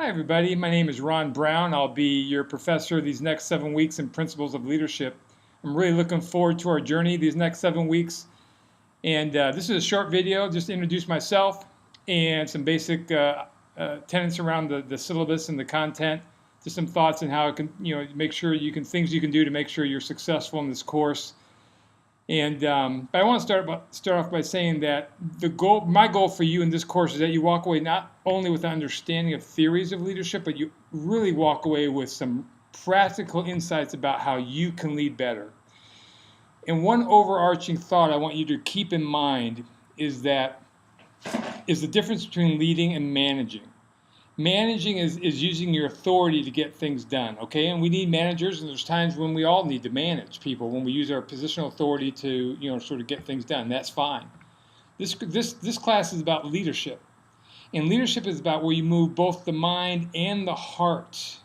Hi, everybody. My name is Ron Brown. I'll be your professor these next 7 weeks in Principles of Leadership. I'm really looking forward to our journey these next 7 weeks. And this is a short video just to introduce myself and some basic tenets around the syllabus and the content. Just some thoughts on how it can, make sure things you can do to make sure you're successful in this course. And but I want to start off by saying that my goal for you in this course is that you walk away not only with an understanding of theories of leadership, but you really walk away with some practical insights about how you can lead better. And one overarching thought I want you to keep in mind is the difference between leading and managing. Managing is using your authority to get things done, okay? And we need managers, and there's times when we all need to manage people, when we use our positional authority to, sort of get things done. That's fine. This class is about leadership. And leadership is about where you move both the mind and the heart.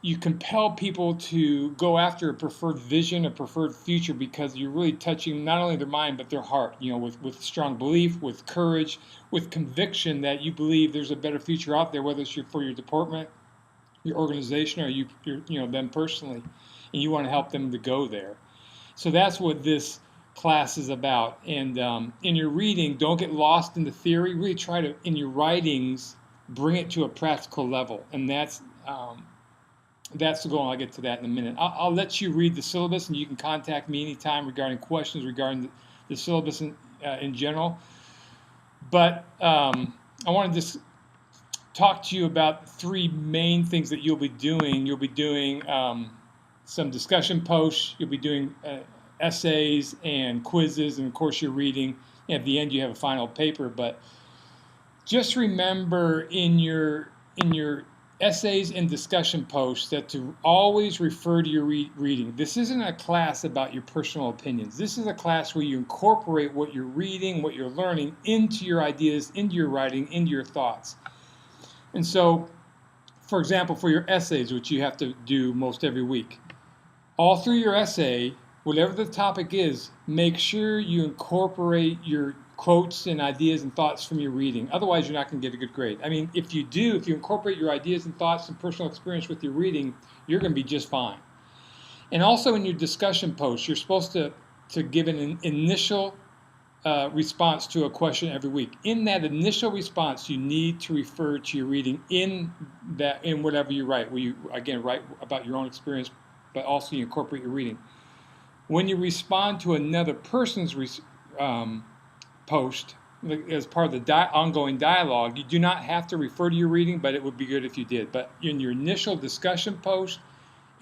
You compel people to go after a preferred vision, a preferred future, because you're really touching not only their mind but their heart, with strong belief, with courage, with conviction that you believe there's a better future out there, whether it's for your department, your organization, or them personally, and you want to help them to go there. So that's what this class is about. And in your reading, don't get lost in the theory. Really try to, in your writings, bring it to a practical level, and that's the goal. I'll get to that in a minute. I'll let you read the syllabus, and you can contact me anytime regarding questions regarding the syllabus in general. But I want to just talk to you about three main things that you'll be doing. You'll be doing some discussion posts. You'll be doing essays and quizzes, and of course your reading. And at the end, you have a final paper. But just remember in your essays and discussion posts that to always refer to your reading. This isn't a class about your personal opinions. This is a class where you incorporate what you're reading, what you're learning into your ideas, into your writing, into your thoughts. And so, for example, for your essays, which you have to do most every week, all through your essay, whatever the topic is, make sure you incorporate your quotes and ideas and thoughts from your reading. Otherwise, you're not going to get a good grade. I mean, if you incorporate your ideas and thoughts and personal experience with your reading, you're going to be just fine. And also in your discussion posts, you're supposed to give an initial response to a question every week. In that initial response, you need to refer to your reading in whatever you write, where you, again, write about your own experience, but also you incorporate your reading. When you respond to another person's post as part of the ongoing dialogue, you do not have to refer to your reading, but it would be good if you did. But in your initial discussion post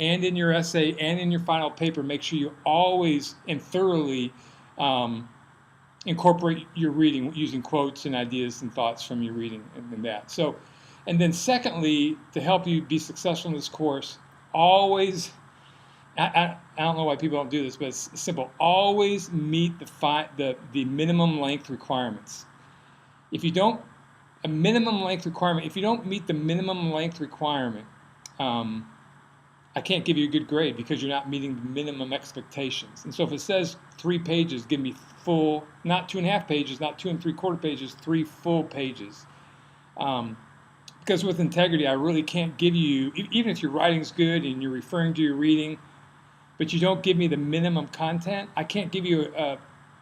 and in your essay and in your final paper, make sure you always and thoroughly incorporate your reading using quotes and ideas and thoughts from your reading and that. So, and then secondly, to help you be successful in this course, always, I don't know why people don't do this, but it's simple. Always meet the minimum length requirements. If you don't meet the minimum length requirement, I can't give you a good grade because you're not meeting the minimum expectations. And so if it says 3 pages, give me full, not 2.5 pages, not 2 3/4 pages, 3 full pages. Because with integrity, I really can't give you, even if your writing's good and you're referring to your reading, but you don't give me the minimum content, I can't give you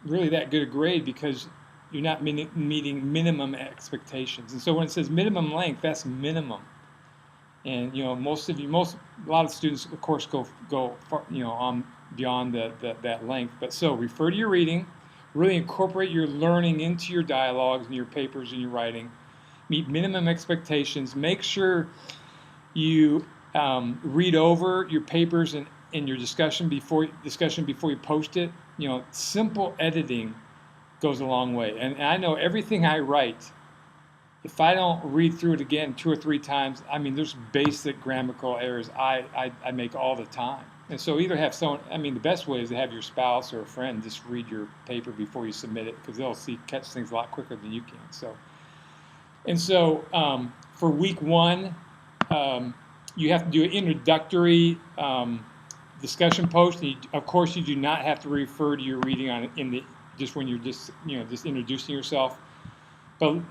really that good a grade because you're not meeting minimum expectations. And so when it says minimum length, that's minimum. And a lot of students, of course, go far, on beyond that length. But so refer to your reading, really incorporate your learning into your dialogues and your papers and your writing. Meet minimum expectations. Make sure you read over your papers and your discussion before you post it. Simple editing goes a long way. And I know everything I write, if I don't read through it again 2 or 3 times, I mean, there's basic grammatical errors I make all the time. And so either have someone, the best way is to have your spouse or a friend just read your paper before you submit it, because they'll catch things a lot quicker than you can. So for week 1, you have to do an introductory discussion post. Of course, you do not have to refer to your reading when you're just introducing yourself. But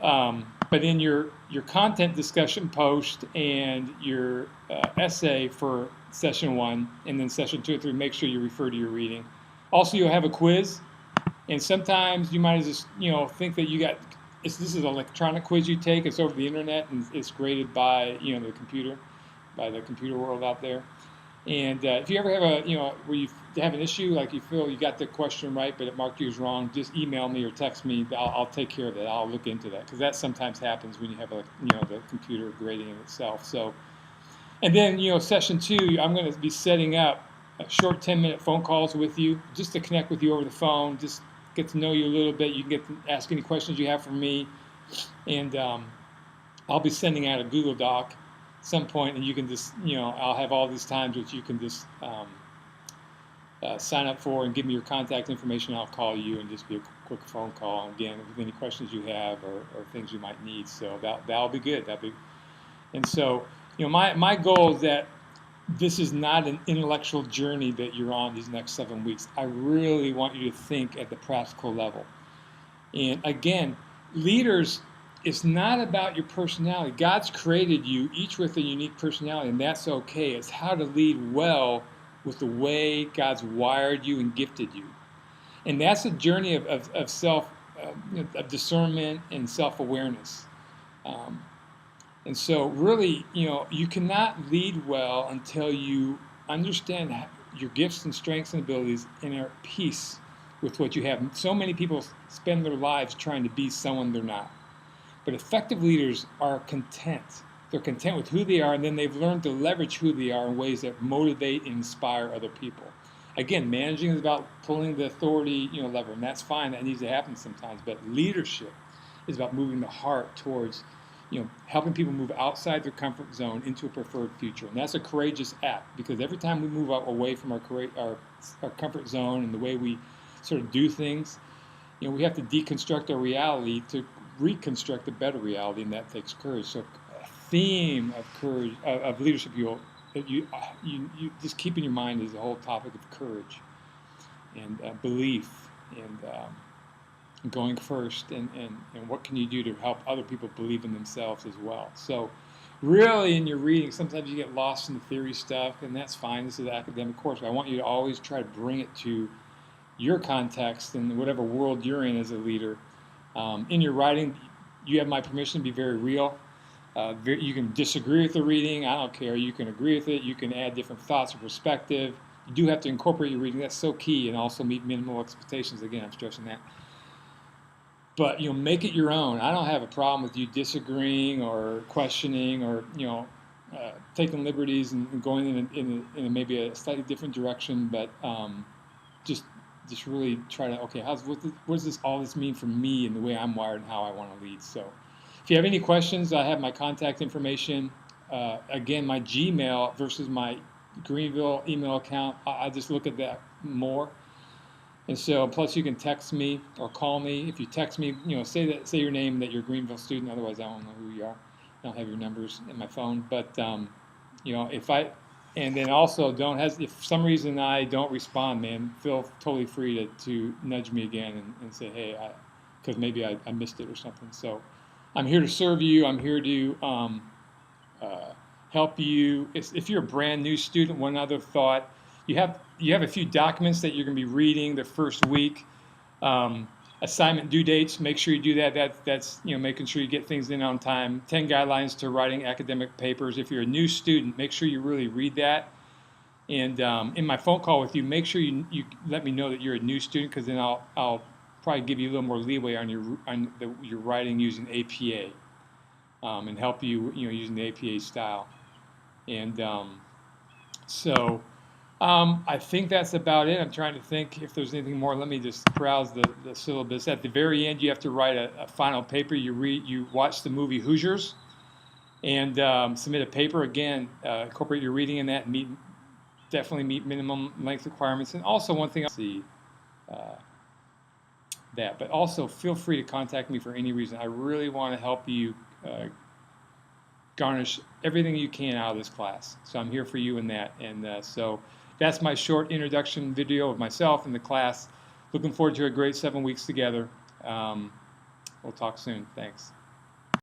But in your content discussion post and your essay for session 1 and then session 2 or 3, make sure you refer to your reading. Also, you'll have a quiz, and sometimes you might just think that you got this is an electronic quiz you take. It's over the internet and it's graded by the computer, by the computer world out there. And if you ever have where you have an issue, like you feel you got the question right, but it marked you as wrong, just email me or text me. I'll take care of that. I'll look into that, because that sometimes happens when you have the computer grading itself. So, and then session 2, I'm going to be setting up short 10-minute phone calls with you, just to connect with you over the phone, just get to know you a little bit. You can get to ask any questions you have for me, and I'll be sending out a Google Doc some point, and you can just I'll have all these times which you can just sign up for and give me your contact information. I'll call you and just be a quick phone call, again, with any questions you have or things you might need. So that'll be good. And so my goal is that this is not an intellectual journey that you're on these next 7 weeks. I really want you to think at the practical level. And again, leaders, it's not about your personality. God's created you each with a unique personality, and that's okay. It's how to lead well with the way God's wired you and gifted you. And that's a journey of self, of discernment and self-awareness. And so really, you cannot lead well until you understand your gifts and strengths and abilities and are at peace with what you have. So many people spend their lives trying to be someone they're not. But effective leaders are content. They're content with who they are, and then they've learned to leverage who they are in ways that motivate and inspire other people. Again, managing is about pulling the authority lever, and that's fine. That needs to happen sometimes. But leadership is about moving the heart towards helping people move outside their comfort zone into a preferred future. And that's a courageous act, because every time we move away from our comfort zone and the way we sort of do things, we have to deconstruct our reality to reconstruct a better reality, and that takes courage. So a theme of courage, of leadership, you just keep in your mind is the whole topic of courage and belief and going first, and what can you do to help other people believe in themselves as well. So really, in your reading, sometimes you get lost in the theory stuff, and that's fine. This is an academic course, but I want you to always try to bring it to your context and whatever world you're in as a leader. In your writing, you have my permission to be very real. You can disagree with the reading. I don't care. You can agree with it. You can add different thoughts or perspective. You do have to incorporate your reading. That's so key. And also meet minimal expectations. Again, I'm stressing that. But make it your own. I don't have a problem with you disagreeing or questioning or taking liberties and going in maybe a slightly different direction. But just really try to, okay, what does all this mean for me and the way I'm wired and how I want to lead? So if you have any questions, I have my contact information. Again, my Gmail versus my Greenville email account, I just look at that more. And so, plus you can text me or call me. If you text me, say your name, that you're a Greenville student. Otherwise, I don't know who you are. I don't have your numbers in my phone. But and then also if for some reason I don't respond, man, feel totally free to nudge me again and say, hey, because maybe I missed it or something. So I'm here to serve you. I'm here to help you. If you're a brand new student, one other thought, you have a few documents that you're going to be reading the first week. Assignment due dates, make sure you do that. That's making sure you get things in on time. 10 guidelines to writing academic papers. If you're a new student, make sure you really read that. And in my phone call with you, make sure you let me know that you're a new student, because then I'll probably give you a little more leeway on your writing using APA, and help you using the APA style. And I think that's about it. I'm trying to think if there's anything more. Let me just browse the syllabus. At the very end, you have to write a final paper. You watch the movie Hoosiers and submit a paper. Again, incorporate your reading in that and definitely meet minimum length requirements. And also one thing I'll see that. But also feel free to contact me for any reason. I really want to help you garnish everything you can out of this class. So I'm here for you in that. And so that's my short introduction video of myself and the class. Looking forward to a great 7 weeks together. We'll talk soon. Thanks.